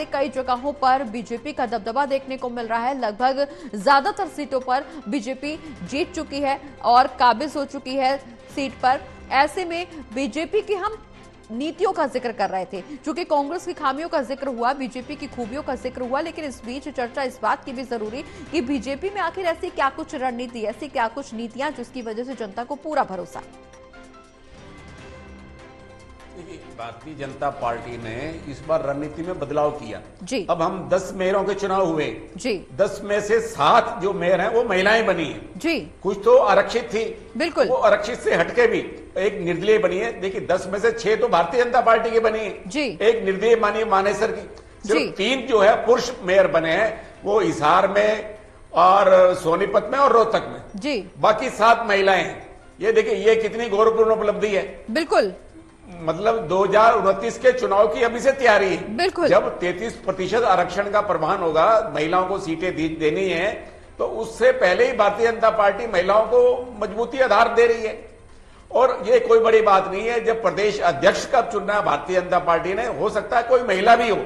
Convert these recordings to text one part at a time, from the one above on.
कई जगहों पर बीजेपी का दबदबा देखने को मिल रहा है। लगभग ज्यादातर सीटों पर बीजेपी जीत चुकी है और काबिज हो चुकी है सीट पर। ऐसे में बीजेपी की हम नीतियों का जिक्र कर रहे थे, चूंकि कांग्रेस की खामियों का जिक्र हुआ, बीजेपी की खूबियों का जिक्र हुआ, लेकिन इस बीच चर्चा इस बात की भी जरूरी कि बीजेपी में आखिर ऐसी क्या कुछ रणनीति, ऐसी क्या कुछ नीतियां जिसकी वजह से जनता को पूरा भरोसा। भारतीय जनता पार्टी ने इस बार रणनीति में बदलाव किया जी। अब हम 10 मेयरों के चुनाव हुए जी। 10 में से 7 जो मेयर हैं वो महिलाएं बनी हैं जी। कुछ तो आरक्षित थी, बिल्कुल, वो आरक्षित से हटके भी एक निर्दलीय बनी है। देखिए 10 में से 6 तो भारतीय जनता पार्टी की बनी है जी। एक निर्दलीय मानिए मानेसर की। सिर्फ 3 जो है पुरुष मेयर बने हैं, वो हिसार में और सोनीपत में और रोहतक में जी। बाकी 7 महिलाएं हैं। ये देखिए ये कितनी गौरवपूर्ण उपलब्धि है। बिल्कुल, मतलब 2029 के चुनाव की अभी से तैयारी है। बिल्कुल। जब 33% आरक्षण का प्रावधान होगा, महिलाओं को सीटें देनी है, तो उससे पहले ही भारतीय जनता पार्टी महिलाओं को मजबूती आधार दे रही है। और ये कोई बड़ी बात नहीं है। जब प्रदेश अध्यक्ष का चुनना भारतीय जनता पार्टी ने, हो सकता है कोई महिला भी हो,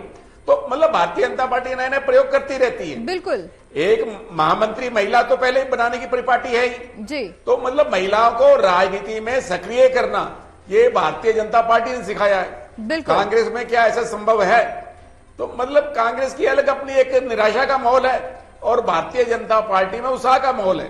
तो मतलब भारतीय जनता पार्टी नए नए प्रयोग करती रहती है। बिल्कुल, एक महामंत्री महिला तो पहले ही बनाने की परिपाटी है ही जी। तो मतलब महिलाओं को राजनीति में सक्रिय करना ये भारतीय जनता पार्टी ने सिखाया है। बिल्कुल। कांग्रेस में क्या ऐसा संभव है? तो मतलब कांग्रेस की अलग अपनी एक निराशा का माहौल है और भारतीय जनता पार्टी में उत्साह का माहौल है।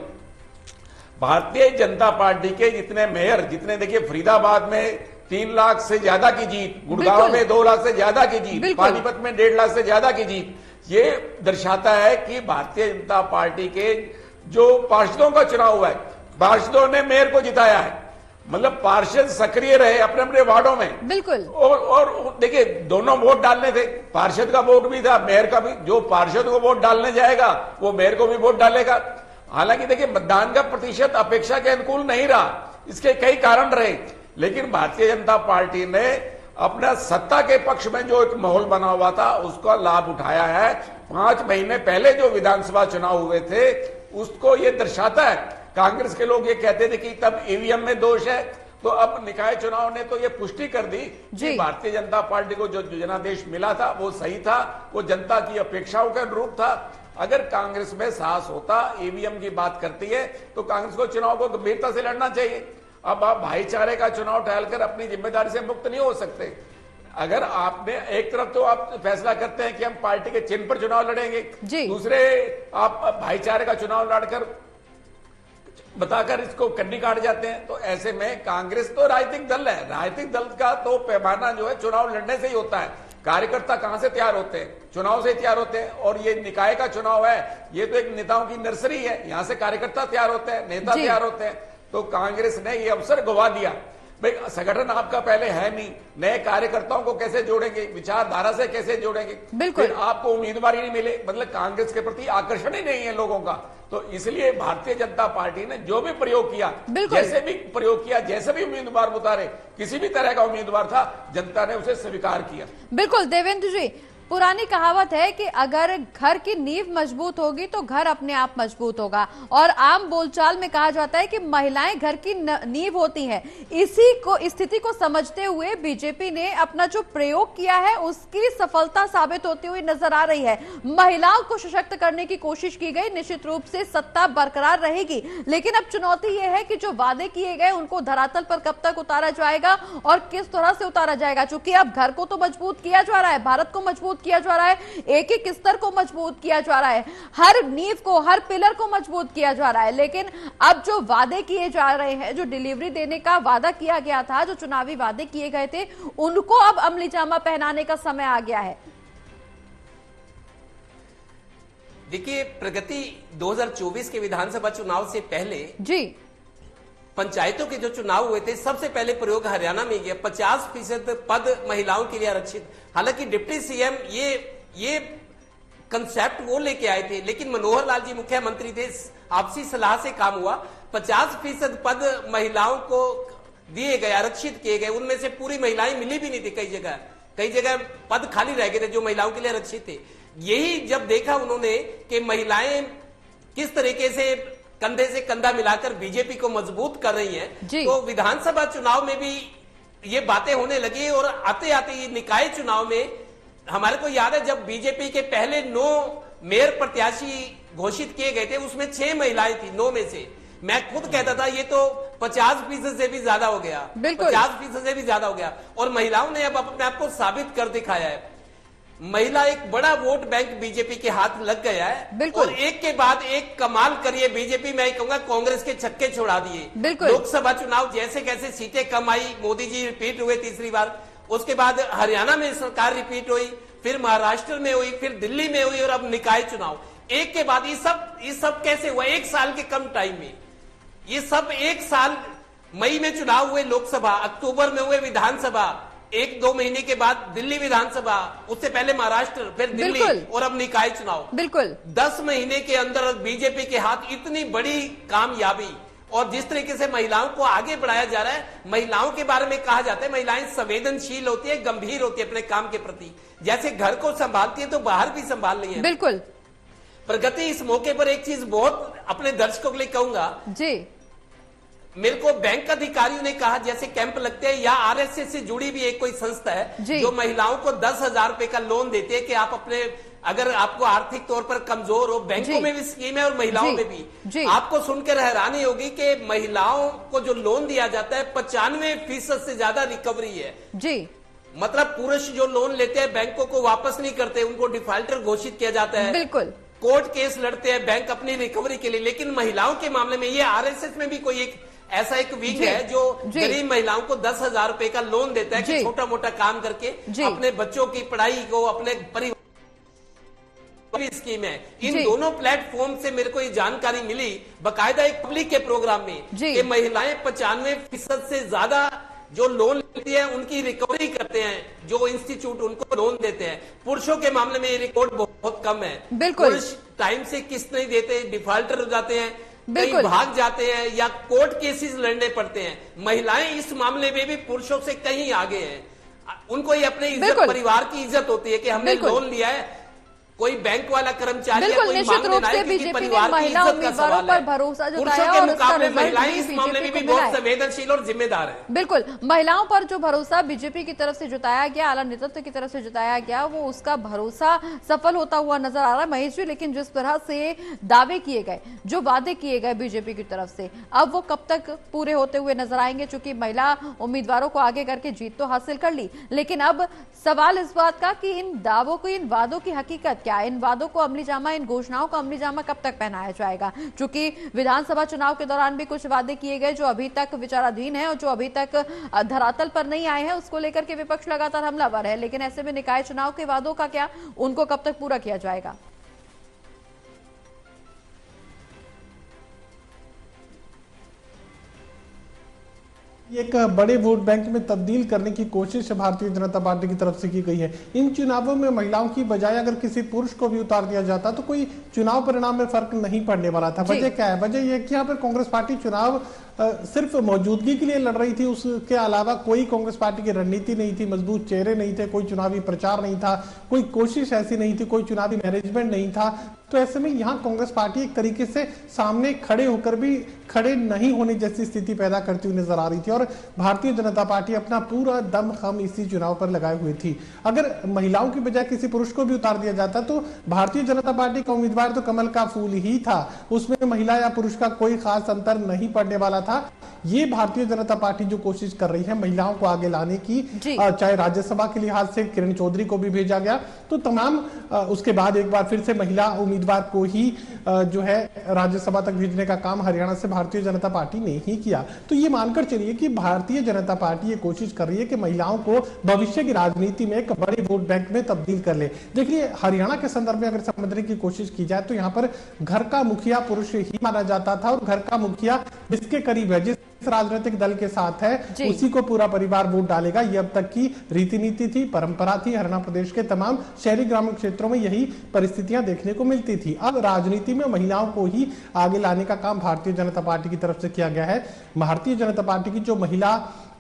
भारतीय जनता पार्टी के जितने मेयर, जितने देखिए फरीदाबाद में 3 लाख से ज्यादा की जीत, गुड़गांव में 2 लाख से ज्यादा की जीत, पानीपत में 1.5 लाख से ज्यादा की जीत, ये दर्शाता है कि भारतीय जनता पार्टी के जो पार्षदों का चुनाव हुआ है, पार्षदों ने मेयर को जिताया है। मतलब पार्षद सक्रिय रहे अपने अपने वार्डों में। बिल्कुल। और देखिए दोनों वोट डालने थे, पार्षद का वोट भी था, मेयर का भी। जो पार्षद को वोट डालने जाएगा वो मेयर को भी वोट डालेगा। हालांकि देखिए मतदान का प्रतिशत अपेक्षा के अनुकूल नहीं रहा, इसके कई कारण रहे, लेकिन भारतीय जनता पार्टी ने अपना सत्ता के पक्ष में जो एक माहौल बना हुआ था उसका लाभ उठाया है। 5 महीने पहले जो विधानसभा चुनाव हुए थे उसको ये दर्शाता है। कांग्रेस के लोग ये कहते थे कि तब ईवीएम में दोष है, तो अब निकाय चुनाव ने तो ये पुष्टि कर दी कि भारतीय जनता पार्टी को जो जनादेश मिला था वो सही था, वो जनता की अपेक्षाओं के अनुरूप था। अगर कांग्रेस में साहस होता, ईवीएम की बात करती है, तो कांग्रेस को चुनाव को गंभीरता से लड़ना चाहिए। अब आप भाईचारे का चुनाव टहलकर अपनी जिम्मेदारी से मुक्त नहीं हो सकते। अगर आपने एक तरफ तो आप फैसला करते हैं कि हम पार्टी के चिन्ह पर चुनाव लड़ेंगे, दूसरे आप भाईचारे का चुनाव लड़कर बताकर इसको कन्नी काट जाते हैं। तो ऐसे में कांग्रेस तो राजनीतिक दल है, राजनीतिक दल का तो पैमाना जो है चुनाव लड़ने से ही होता है। कार्यकर्ता कहां से तैयार होते हैं? चुनाव से तैयार होते हैं। और ये निकाय का चुनाव है, ये तो एक नेताओं की नर्सरी है, यहां से कार्यकर्ता तैयार होते हैं, नेता तैयार होते हैं। तो कांग्रेस ने ये अवसर गवा दिया। भाई संगठन आपका पहले है नहीं, नए कार्यकर्ताओं को कैसे जोड़ेंगे, विचारधारा से कैसे जोड़ेंगे? बिल्कुल, आपको उम्मीदवार ही नहीं मिले, मतलब कांग्रेस के प्रति आकर्षण ही नहीं है लोगों का। तो इसलिए भारतीय जनता पार्टी ने जो भी प्रयोग किया, जैसे भी प्रयोग किया, जैसे भी उम्मीदवार उतारे, किसी भी तरह का उम्मीदवार था, जनता ने उसे स्वीकार किया। बिल्कुल देवेंद्र जी, पुरानी कहावत है कि अगर घर की नींव मजबूत होगी तो घर अपने आप मजबूत होगा, और आम बोलचाल में कहा जाता है कि महिलाएं घर की नींव होती हैं। स्थिति को समझते हुए बीजेपी ने अपना जो प्रयोग किया है उसकी सफलता साबित होती हुई नजर आ रही है। महिलाओं को सशक्त करने की कोशिश की गई, निश्चित रूप से सत्ता बरकरार रहेगी, लेकिन अब चुनौती यह है कि जो वादे किए गए उनको धरातल पर कब तक उतारा जाएगा और किस तरह से उतारा जाएगा। चूंकि अब घर को तो मजबूत किया जा रहा है, भारत को मजबूत किया जा रहा है, एक एक स्तर को मजबूत किया जा रहा है, हर नींव को, हर पिलर को मजबूत किया जा रहा है, लेकिन अब जो वादे किए जा रहे हैं, जो डिलीवरी देने का वादा किया गया था, जो चुनावी वादे किए गए थे, उनको अब अमली जामा पहनाने का समय आ गया है। देखिए प्रगति 2024 के विधानसभा चुनाव से पहले जी पंचायतों के जो चुनाव हुए थे, सबसे पहले प्रयोग हरियाणा में किया, 50% पद महिलाओं के लिए आरक्षित। हालांकि डिप्टी सीएम ये कंसेप्ट वो लेके आए थे, लेकिन मनोहर लाल जी मुख्यमंत्री थे, आपसी सलाह से काम हुआ। 50% पद महिलाओं को दिए गए, आरक्षित किए गए। उनमें से पूरी महिलाएं मिली भी नहीं थी, कई जगह पद खाली रह गए थे जो महिलाओं के लिए आरक्षित थे। यही जब देखा उन्होंने कि महिलाएं किस तरीके से कंधे से कंधा मिलाकर बीजेपी को मजबूत कर रही हैं, तो विधानसभा चुनाव में भी ये बातें होने लगी और आते आते ये निकाय चुनाव में हमारे को याद है जब बीजेपी के पहले 9 मेयर प्रत्याशी घोषित किए गए थे, उसमें 6 महिलाएं थी 9 में से। मैं खुद कहता था ये तो 50% से भी ज्यादा हो गया, 50% से भी ज्यादा हो गया। और महिलाओं ने अब अपने आप को साबित कर दिखाया है। महिला एक बड़ा वोट बैंक बीजेपी के हाथ लग गया है और एक के बाद एक कमाल करिए बीजेपी। मैं कहूंगा कांग्रेस के छक्के छोड़ा दिए। लोकसभा चुनाव जैसे कैसे सीटें कम आई, मोदी जी रिपीट हुए तीसरी बार, उसके बाद हरियाणा में सरकार रिपीट हुई, फिर महाराष्ट्र में हुई, फिर दिल्ली में हुई और अब निकाय चुनाव। एक के बाद ये सब कैसे हुआ? 1 साल के कम टाइम में ये सब 1 साल। मई में चुनाव हुए लोकसभा, अक्टूबर में हुए विधानसभा, 1-2 महीने के बाद दिल्ली विधानसभा, उससे पहले महाराष्ट्र, फिर दिल्ली और अब निकाय चुनाव। 10 महीने के अंदर बीजेपी के हाथ इतनी बड़ी कामयाबी। और जिस तरीके से महिलाओं को आगे बढ़ाया जा रहा है, महिलाओं के बारे में कहा जाता है महिलाएं संवेदनशील होती है, गंभीर होती है अपने काम के प्रति। जैसे घर को संभालती है तो बाहर भी संभाल रही है। बिल्कुल। प्रगति, इस मौके पर एक चीज बहुत अपने दर्शकों के लिए कहूंगा जी। मेरे को बैंक अधिकारियों ने कहा जैसे कैंप लगते हैं या आरएसएस से जुड़ी भी एक कोई संस्था है जो महिलाओं को 10,000 रुपए का लोन देती है कि आप अपने, अगर आपको आर्थिक तौर पर कमजोर हो, बैंकों में भी स्कीम है और महिलाओं में भी। आपको सुनकर हैरानी होगी कि महिलाओं को जो लोन दिया जाता है 95% से ज्यादा रिकवरी है जी। मतलब पुरुष जो लोन लेते हैं बैंकों को वापस नहीं करते, उनको डिफॉल्टर घोषित किया जाता है। बिल्कुल। कोर्ट केस लड़ते हैं बैंक अपनी रिकवरी के लिए। लेकिन महिलाओं के मामले में ये आरएसएस में भी कोई एक ऐसा एक विंग है जो गरीब महिलाओं को 10,000 रुपए का लोन देता है कि छोटा मोटा काम करके अपने बच्चों की पढ़ाई को, अपने परिवार स्कीम है। इन दोनों प्लेटफॉर्म से मेरे को ये जानकारी मिली बकायदा एक पब्लिक के प्रोग्राम में कि महिलाएं 95% से ज्यादा जो लोन लेती है उनकी रिकवरी करते हैं, जो इंस्टीट्यूट उनको लोन देते हैं। पुरुषों के मामले में ये रिकॉर्ड बहुत कम है। पुरुष टाइम से किस्त नहीं देते, डिफॉल्टर हो जाते हैं, कहीं भाग जाते हैं या कोर्ट केसेस लड़ने पड़ते हैं। महिलाएं इस मामले में भी पुरुषों से कहीं आगे हैं। उनको ये अपने इज्जत, परिवार की इज्जत होती है कि हमने लोन लिया है। कोई बैंक वाला कर्मचारी या कोई निश्चित रूप से बीजेपी ने महिला उम्मीदवारों पर भरोसा जताया और उसका महिलाएं इस मामले में भी बहुत संवेदनशील और जिम्मेदार है। बिल्कुल, महिलाओं पर जो भरोसा बीजेपी की तरफ से जताया गया, आला नेतृत्व की तरफ से जताया गया, वो उसका भरोसा सफल होता हुआ नजर आ रहा है महेश जी। लेकिन जिस तरह से दावे किए गए, जो वादे किए गए बीजेपी की तरफ से, अब वो कब तक पूरे होते हुए नजर आएंगे? चूंकि महिला उम्मीदवारों को आगे करके जीत तो हासिल कर ली, लेकिन अब सवाल इस बात का कि इन दावों को, इन वादों की हकीकत क्या, इन वादों को अमली जामा, इन घोषणाओं को अमली जामा कब तक पहनाया जाएगा? क्योंकि विधानसभा चुनाव के दौरान भी कुछ वादे किए गए जो अभी तक विचाराधीन है और जो अभी तक धरातल पर नहीं आए हैं, उसको लेकर के विपक्ष लगातार हमलावर है। लेकिन ऐसे में निकाय चुनाव के वादों का क्या, उनको कब तक पूरा किया जाएगा? एक बड़े वोट बैंक में तब्दील करने की कोशिश भारतीय जनता पार्टी की तरफ से की गई है। इन चुनावों में महिलाओं की बजाय अगर किसी पुरुष को भी उतार दिया जाता तो कोई चुनाव परिणाम में फर्क नहीं पड़ने वाला था। वजह क्या है? वजह यह कि यहाँ पर कांग्रेस पार्टी चुनाव सिर्फ मौजूदगी के लिए लड़ रही थी, उसके अलावा कोई कांग्रेस पार्टी की रणनीति नहीं थी, मजबूत चेहरे नहीं थे, कोई चुनावी प्रचार नहीं था, कोई कोशिश ऐसी नहीं थी, कोई चुनावी मैनेजमेंट नहीं था। तो ऐसे में यहाँ कांग्रेस पार्टी एक तरीके से सामने खड़े होकर भी खड़े नहीं होने जैसी स्थिति पैदा करती हुई नजर आ रही थी और भारतीय जनता पार्टी अपना पूरा दम खम इसी चुनाव पर लगाए हुई थी। अगर महिलाओं की बजाय किसी पुरुष को भी उतार दिया जाता तो भारतीय जनता पार्टी का उम्मीदवार तो कमल का फूल ही था, उसमें महिला या पुरुष का कोई खास अंतर नहीं पड़ने वाला था। ये भारतीय जनता पार्टी जो कोशिश कर रही है महिलाओं को आगे लाने की, चाहे राज्यसभा के लिहाज से किरण चौधरी को भी भेजा गया तो तमाम, उसके बाद एक बार फिर से महिला उम्मीदवार को ही जो है राज्यसभा तक भेजने का काम हरियाणा से भारतीय जनता पार्टी ने ही किया। तो ये मानकर चलिए कि भारतीय जनता पार्टी ये कोशिश कर रही है कि महिलाओं को भविष्य की राजनीति में एक बड़े वोट बैंक में तब्दील कर ले। देखिए, हरियाणा के संदर्भ में अगर समझने की कोशिश की जाए तो यहाँ पर घर का मुखिया पुरुष ही माना जाता था और घर का मुखिया जिसके करीब है, जिस राजनीतिक दल के साथ है, उसी को पूरा परिवार वोट डालेगा। ये अब तक की रीति नीति थी, परंपरा थी। हरियाणा प्रदेश के तमाम शहरी ग्रामीण क्षेत्रों में यही परिस्थितियां देखने को मिलती थी। अब राजनीति में महिलाओं को ही आगे लाने का काम भारतीय जनता पार्टी की तरफ से किया गया है। भारतीय जनता पार्टी की जो महिला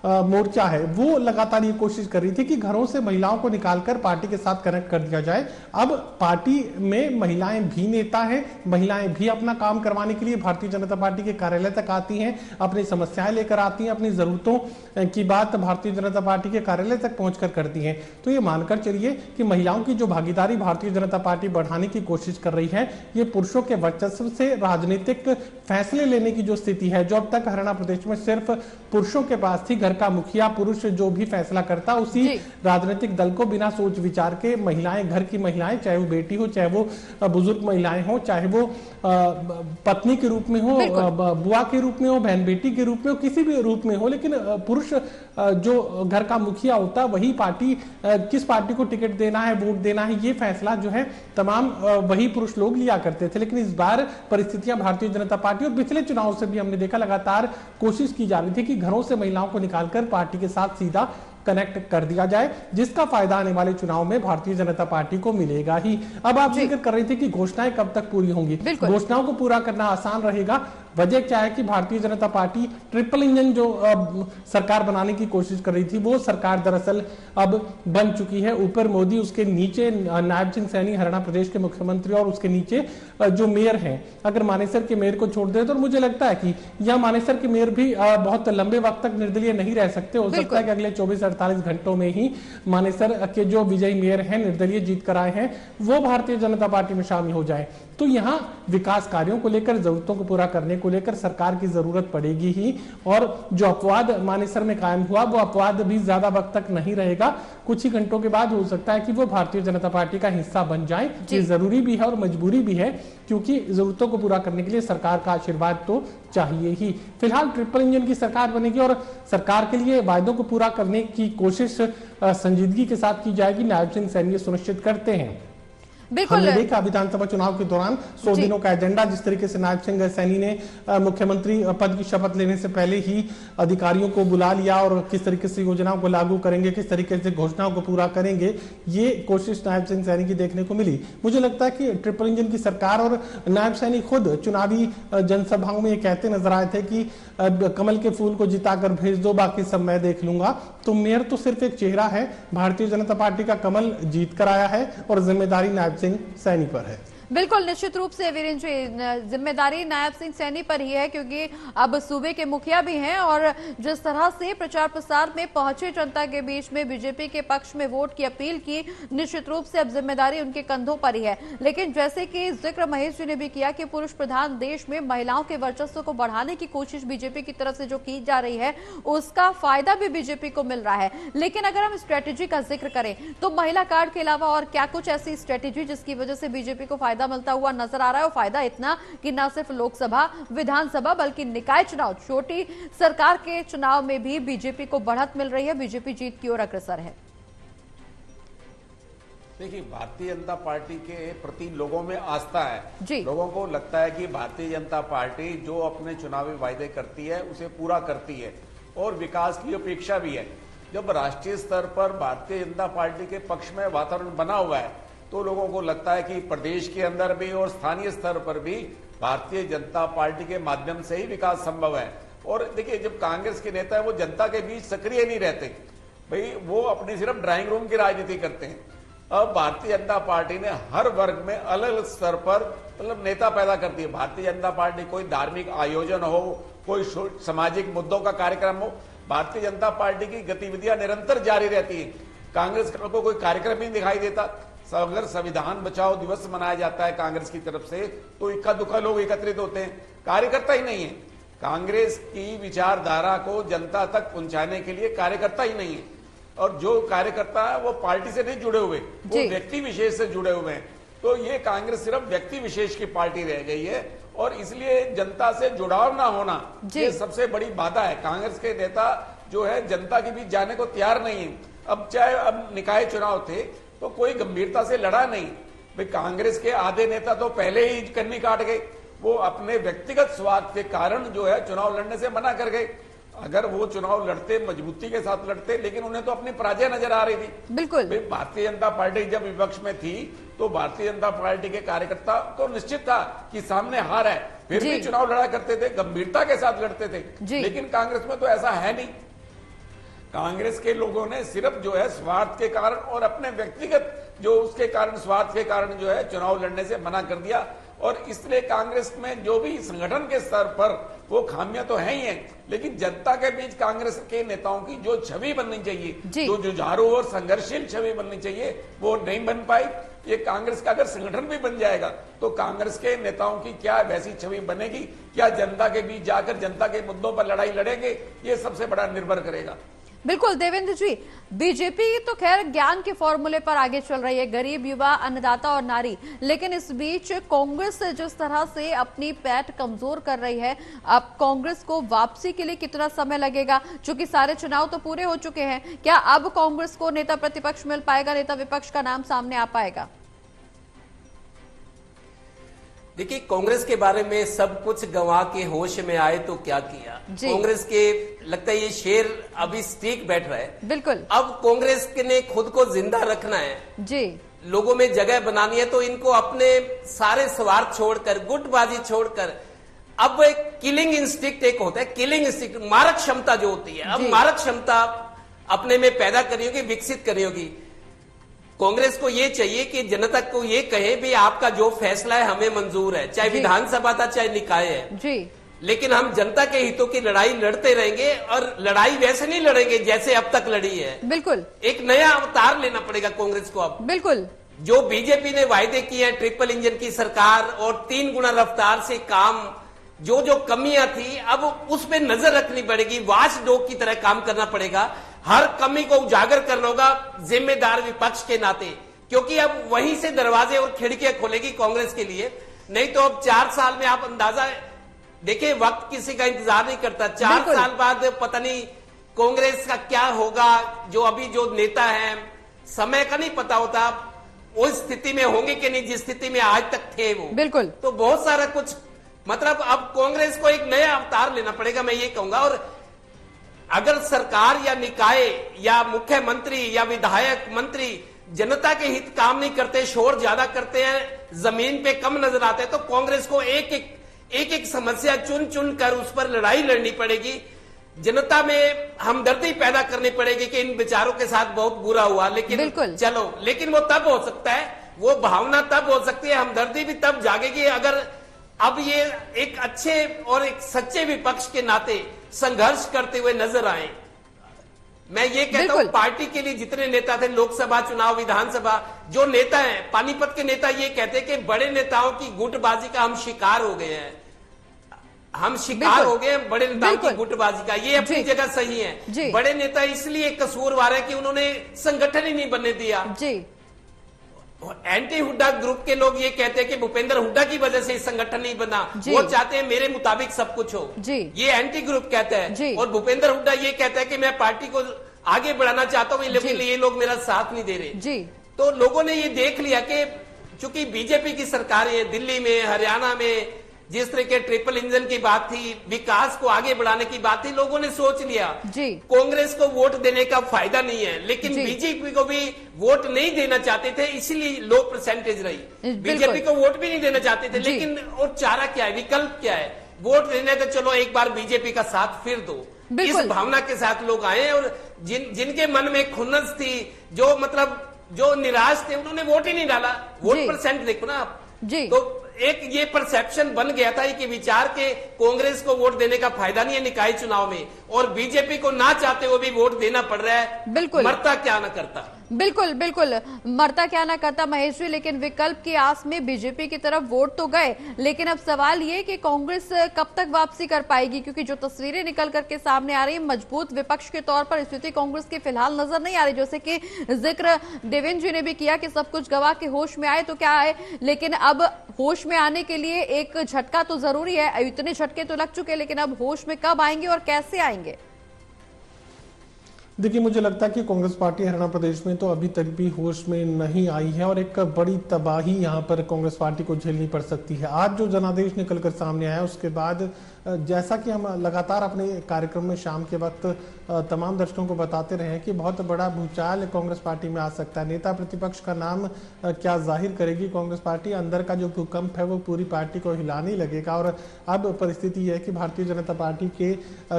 मोर्चा है वो लगातार ये कोशिश कर रही थी कि घरों से महिलाओं को निकालकर पार्टी के साथ कनेक्ट कर दिया जाए। अब पार्टी में महिलाएं भी नेता हैं, महिलाएं भी अपना काम करवाने के लिए भारतीय जनता पार्टी के कार्यालय तक आती हैं, अपनी समस्याएं लेकर आती हैं, अपनी जरूरतों की बात भारतीय जनता पार्टी के कार्यालय तक पहुंचकर करती हैं। तो ये मानकर चलिए कि महिलाओं की जो भागीदारी भारतीय जनता पार्टी बढ़ाने की कोशिश कर रही है, ये पुरुषों के वर्चस्व से राजनीतिक फैसले लेने की जो स्थिति है, जो अब तक हरियाणा प्रदेश में सिर्फ पुरुषों के पास थी, घर का मुखिया पुरुष जो भी फैसला करता उसी राजनीतिक दल को बिना सोच विचार के महिलाएं, घर की महिलाएं, चाहे वो बेटी हो, चाहे वो बुजुर्ग महिलाएं हो, चाहे वो पत्नी के रूप में हो, बुआ के रूप में हो, बहन बेटी के रूप में हो, किसी भी रूप में हो, लेकिन पुरुष जो घर का मुखिया होता वही पार्टी, किस पार्टी को टिकट देना है, वोट देना है, ये फैसला जो है तमाम वही पुरुष लोग लिया करते थे। लेकिन इस बार परिस्थितियां भारतीय जनता पार्टी और पिछले चुनाव से भी हमने देखा लगातार कोशिश की जा रही थी कि घरों से महिलाओं को निकालकर पार्टी के साथ सीधा कनेक्ट कर दिया जाए, जिसका फायदा आने वाले चुनाव में भारतीय जनता पार्टी को मिलेगा ही। अब आप जिक्र कर रही थी कि घोषणाएं कब तक पूरी होंगी। घोषणाओं को पूरा करना आसान रहेगा। वजह क्या है कि Bharatiya Janata party triple engine जो सरकार बनाने की कोशिश कर रही थी, वो सरकार दरअसल अब बन चुकी है। ऊपर मोदी, उसके नीचे नायब सिंह सैनी हरियाणा प्रदेश के मुख्यमंत्री, और उसके नीचे जो मेयर हैं। अगर मानेसर के मेयर को छोड़ दे तो मुझे लगता है कि यह मानेसर के मेयर भी बहुत लंबे वक्त तक निर्दलीय नहीं रह सकते। हो सकता है कि अगले 24-48 घंटों में ही मानेसर के जो विजयी मेयर हैं, निर्दलीय जीत कर आए हैं, वो भारतीय जनता पार्टी में शामिल हो जाए। तो यहाँ विकास कार्यों को लेकर, जरूरतों को पूरा करने को लेकर सरकार की जरूरत पड़ेगी ही। और जो अपवाद मानेसर में कायम हुआ, वो अपवाद भी ज्यादा वक्त तक नहीं रहेगा। कुछ ही घंटों के बाद हो सकता है कि वो भारतीय जनता पार्टी का हिस्सा बन जाए। ये जरूरी भी है और मजबूरी भी है, क्योंकि जरूरतों को पूरा करने के लिए सरकार का आशीर्वाद तो चाहिए ही। फिलहाल ट्रिपल इंजन की सरकार बनेगी और सरकार के लिए वायदों को पूरा करने की कोशिश संजीदगी के साथ की जाएगी। नायब सिंह सैनी सुनिश्चित करते हैं। हमने देखा विधानसभा चुनाव के दौरान 100 दिनों का एजेंडा, जिस तरीके से नायब सिंह सैनी ने मुख्यमंत्री पद की शपथ लेने से पहले ही अधिकारियों को बुला लिया और किस तरीके से योजनाओं को लागू करेंगे, किस तरीके से घोषणाओं को पूरा करेंगे, ये कोशिश नायब सिंह सैनी की देखने को मिली। मुझे लगता है कि ट्रिपल इंजन की सरकार और नायब सैनी खुद चुनावी जनसभाओं में ये कहते नजर आए थे कि कमल के फूल को जिताकर भेज दो, बाकी सब मैं देख लूंगा। तो मेयर तो सिर्फ एक चेहरा है, भारतीय जनता पार्टी का कमल जीत कर आया है और जिम्मेदारी नायब सिंह सैनी पर है। बिल्कुल, निश्चित रूप से वीरेंद्र जी, जिम्मेदारी नायब सिंह सैनी पर ही है, क्योंकि अब सूबे के मुखिया भी हैं और जिस तरह से प्रचार प्रसार में पहुंचे जनता के बीच में बीजेपी के पक्ष में वोट की अपील की, निश्चित रूप से अब जिम्मेदारी उनके कंधों पर ही है। लेकिन जैसे कि जिक्र महेश जी ने भी किया कि पुरुष प्रधान देश में महिलाओं के वर्चस्व को बढ़ाने की कोशिश बीजेपी की तरफ से जो की जा रही है, उसका फायदा भी बीजेपी को मिल रहा है। लेकिन अगर हम स्ट्रेटेजी का जिक्र करें तो महिला कार्ड के अलावा और क्या कुछ ऐसी स्ट्रेटेजी जिसकी वजह से बीजेपी को फायदा मिलता हुआ नजर आ रहा है? और फायदा इतना कि न सिर्फ लोकसभा, विधानसभा, बल्कि निकाय चुनाव, छोटी सरकार के चुनाव में भी बीजेपी को बढ़त मिल रही है, बीजेपी जीत की ओर अग्रसर है। देखिए, भारतीय जनता पार्टी के प्रति लोगों में आस्था है जी। लोगों को लगता है कि भारतीय जनता पार्टी जो अपने चुनावी वायदे करती है उसे पूरा करती है और विकास की अपेक्षा भी है। जब राष्ट्रीय स्तर पर भारतीय जनता पार्टी के पक्ष में वातावरण बना हुआ है तो लोगों को लगता है कि प्रदेश के अंदर भी और स्थानीय स्तर पर भी भारतीय जनता पार्टी के माध्यम से ही विकास संभव है। और देखिए, जब कांग्रेस के नेता है वो जनता के बीच सक्रिय नहीं रहते भाई, वो अपनी सिर्फ ड्राइंग रूम की राजनीति करते हैं। अब भारतीय जनता पार्टी ने हर वर्ग में अलग अलग स्तर पर मतलब नेता पैदा कर दिए। भारतीय जनता पार्टी कोई धार्मिक आयोजन हो, कोई सामाजिक मुद्दों का कार्यक्रम हो, भारतीय जनता पार्टी की गतिविधियां निरंतर जारी रहती है। कांग्रेस को कोई कार्यक्रम ही दिखाई देता। अगर संविधान बचाओ दिवस मनाया जाता है कांग्रेस की तरफ से तो इक्का दुक्का लोग एकत्रित होते हैं, कार्यकर्ता ही नहीं है। कांग्रेस की विचारधारा को जनता तक पहुंचाने के लिए कार्यकर्ता ही नहीं है, और जो कार्यकर्ता है वो पार्टी से नहीं जुड़े हुए, वो व्यक्ति विशेष से जुड़े हुए हैं। तो ये कांग्रेस सिर्फ व्यक्ति विशेष की पार्टी रह गई है और इसलिए जनता से जुड़ाव ना होना ये सबसे बड़ी बाधा है। कांग्रेस के नेता जो है जनता के बीच जाने को तैयार नहीं है। अब चाहे अब निकाय चुनाव थे तो कोई गंभीरता से लड़ा नहीं भाई। कांग्रेस के आधे नेता तो पहले ही कन्नी काट गए, वो अपने व्यक्तिगत स्वार्थ के कारण जो है चुनाव लड़ने से मना कर गए। अगर वो चुनाव लड़ते, मजबूती के साथ लड़ते, लेकिन उन्हें तो अपनी पराजय नजर आ रही थी। बिल्कुल, भारतीय जनता पार्टी जब विपक्ष में थी तो भारतीय जनता पार्टी के कार्यकर्ता को निश्चित था कि सामने हार है, फिर भी चुनाव लड़ा करते थे, गंभीरता के साथ लड़ते थे। लेकिन कांग्रेस में तो ऐसा है नहीं। कांग्रेस के लोगों ने सिर्फ जो है स्वार्थ के कारण और अपने व्यक्तिगत जो उसके कारण स्वार्थ के कारण जो है चुनाव लड़ने से मना कर दिया। और इसलिए कांग्रेस में जो भी संगठन के स्तर पर वो खामियां तो हैं ही हैं, लेकिन जनता के बीच कांग्रेस के नेताओं की जो छवि बननी चाहिए, जो जुझारू और संघर्षशील छवि बननी चाहिए, वो नहीं बन पाई। ये कांग्रेस का अगर संगठन भी बन जाएगा तो कांग्रेस के नेताओं की क्या वैसी छवि बनेगी, क्या जनता के बीच जाकर जनता के मुद्दों पर लड़ाई लड़ेंगे, ये सबसे बड़ा निर्भर करेगा। बिल्कुल देवेंद्र जी, बीजेपी तो खैर ज्ञान के फॉर्मूले पर आगे चल रही है, गरीब, युवा, अन्नदाता और नारी, लेकिन इस बीच कांग्रेस जिस तरह से अपनी पैठ कमजोर कर रही है, अब कांग्रेस को वापसी के लिए कितना समय लगेगा? चूंकि सारे चुनाव तो पूरे हो चुके हैं, क्या अब कांग्रेस को नेता प्रतिपक्ष मिल पाएगा, नेता विपक्ष का नाम सामने आ पाएगा? देखिए, कांग्रेस के बारे में सब कुछ गंवा के होश में आए तो क्या किया। कांग्रेस के लगता है ये शेर अभी स्टीक बैठ रहा है। बिल्कुल। अब कांग्रेस ने खुद को जिंदा रखना है जी, लोगों में जगह बनानी है, तो इनको अपने सारे स्वार्थ छोड़कर, गुटबाजी छोड़कर, अब एक किलिंग इंस्टिक्ट एक होता है, किलिंग इंस्टिक्ट, मारक क्षमता जो होती है, अब मारक क्षमता अपने में पैदा करनी होगी, विकसित करनी होगी। कांग्रेस को ये चाहिए कि जनता को ये कहे भी आपका जो फैसला है हमें मंजूर है, चाहे विधानसभा था चाहे निकाय है जी, लेकिन हम जनता के हितों की लड़ाई लड़ते रहेंगे, और लड़ाई वैसे नहीं लड़ेंगे जैसे अब तक लड़ी है। बिल्कुल, एक नया अवतार लेना पड़ेगा कांग्रेस को अब। बिल्कुल, जो बीजेपी ने वायदे किए हैं, ट्रिपल इंजन की सरकार और 3 गुना रफ्तार से काम, जो जो कमियां थी अब उस पर नजर रखनी पड़ेगी, वॉच डॉग की तरह काम करना पड़ेगा, हर कमी को उजागर करना होगा जिम्मेदार विपक्ष के नाते, क्योंकि अब वहीं से दरवाजे और खिड़कियां खोलेगी कांग्रेस के लिए। नहीं तो अब 4 साल में आप अंदाजा देखिए, वक्त किसी का इंतजार नहीं करता, 4 साल बाद पता नहीं कांग्रेस का क्या होगा। जो अभी जो नेता है समय का नहीं पता होता, उस स्थिति में होंगे कि नहीं जिस स्थिति में आज तक थे वो। बिल्कुल, तो बहुत सारा कुछ, मतलब अब कांग्रेस को एक नया अवतार लेना पड़ेगा, मैं ये कहूंगा। और अगर सरकार या निकाय या मुख्यमंत्री या विधायक मंत्री जनता के हित काम नहीं करते, शोर ज्यादा करते हैं, जमीन पे कम नजर आते हैं, तो कांग्रेस को एक एक समस्या चुन चुन कर उस पर लड़ाई लड़नी पड़ेगी, जनता में हमदर्दी पैदा करनी पड़ेगी कि इन विचारों के साथ बहुत बुरा हुआ, लेकिन चलो, लेकिन वो तब हो सकता है, वो भावना तब हो सकती है, हमदर्दी भी तब जागेगी अगर अब ये एक अच्छे और एक सच्चे विपक्ष के नाते संघर्ष करते हुए नजर आए। मैं ये कहता हूं, पार्टी के लिए जितने नेता थे, लोकसभा चुनाव, विधानसभा, जो नेता हैं, पानीपत के नेता ये कहते हैं कि बड़े नेताओं की गुटबाजी का हम शिकार हो गए हैं, हम शिकार हो गए हैं बड़े नेताओं की गुटबाजी का। ये अपनी जगह सही है, बड़े नेता इसलिए कसूरवार है कि उन्होंने संगठन ही नहीं बनने दिया। एंटी हुड्डा ग्रुप के लोग ये कहते हैं कि भूपेंद्र हुड्डा की वजह से संगठन नहीं बना, वो चाहते हैं मेरे मुताबिक सब कुछ हो, ये एंटी ग्रुप कहता है। और भूपेंद्र हुड्डा ये कहता है कि मैं पार्टी को आगे बढ़ाना चाहता हूँ, लेकिन ये लोग मेरा साथ नहीं दे रहे। तो लोगों ने ये देख लिया कि चूंकि बीजेपी की सरकार है दिल्ली में, हरियाणा में, जिस तरह के ट्रिपल इंजन की बात थी, विकास को आगे बढ़ाने की बात थी, लोगों ने सोच लिया कांग्रेस को वोट देने का फायदा नहीं है, लेकिन बीजेपी को भी वोट नहीं देना चाहते थे, इसीलिए लो परसेंटेज रही। बीजेपी को वोट भी नहीं देना चाहते थे, लेकिन और चारा क्या है, विकल्प क्या है, वोट देने तो चलो एक बार बीजेपी का साथ फिर दो, इस भावना के साथ लोग आए। और जिनके मन में खुन्नस थी, जो मतलब जो निराश थे, उन्होंने वोट ही नहीं डाला। वोट परसेंट देखो ना आप, तो एक ये परसेप्शन बन गया था कि विचार के कांग्रेस को वोट देने का फायदा नहीं है निकाय चुनाव में, और बीजेपी को ना चाहते हुए भी वोट देना पड़ रहा है। बिल्कुल, मरता क्या ना करता। बिल्कुल बिल्कुल, मरता क्या ना करता महेश जी, लेकिन विकल्प की आस में बीजेपी की तरफ वोट तो गए, लेकिन अब सवाल ये कि कांग्रेस कब तक वापसी कर पाएगी, क्योंकि जो तस्वीरें निकल करके सामने आ रही है, मजबूत विपक्ष के तौर पर स्थिति कांग्रेस की फिलहाल नजर नहीं आ रही। जैसे कि जिक्र देवेंद्र जी ने भी किया कि सब कुछ गवा के होश में आए तो क्या आए, लेकिन अब होश में आने के लिए एक झटका तो जरूरी है। इतने झटके तो लग चुके, लेकिन अब होश में कब आएंगे और कैसे आएंगे? देखिए, मुझे लगता है कि कांग्रेस पार्टी हरियाणा प्रदेश में तो अभी तक भी होश में नहीं आई है, और एक बड़ी तबाही यहां पर कांग्रेस पार्टी को झेलनी पड़ सकती है। आज जो जनादेश निकलकर सामने आया, उसके बाद जैसा कि हम लगातार अपने कार्यक्रम में शाम के वक्त तमाम दर्शकों को बताते रहे हैं कि बहुत बड़ा भूचाल कांग्रेस पार्टी में आ सकता है। नेता प्रतिपक्ष का नाम क्या जाहिर करेगी कांग्रेस पार्टी, अंदर का जो भूकंप है वो पूरी पार्टी को हिलाने लगेगा। और अब परिस्थिति यह है कि भारतीय जनता पार्टी के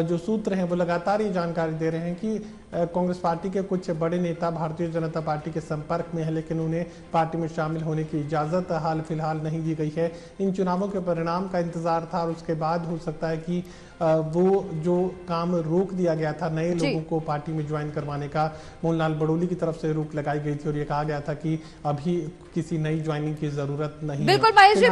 जो सूत्र हैं वो लगातार ये जानकारी दे रहे हैं कि कांग्रेस पार्टी के कुछ बड़े नेता भारतीय जनता पार्टी के संपर्क में है, लेकिन उन्हें पार्टी में शामिल होने की इजाजत हाल फिलहाल नहीं दी गई है। इन चुनावों के परिणाम का इंतजार था और उसके बाद हो सकता है कि वो जो काम रोक दिया गया था नए लोगों को पार्टी में ज्वाइन करवाने का, मोहनलाल बड़ोली की तरफ से रोक लगाई गई थी और ये कहा गया था कि अभी किसी नई ज्वाइनिंग की जरूरत नहीं है। बिल्कुल महेश जी,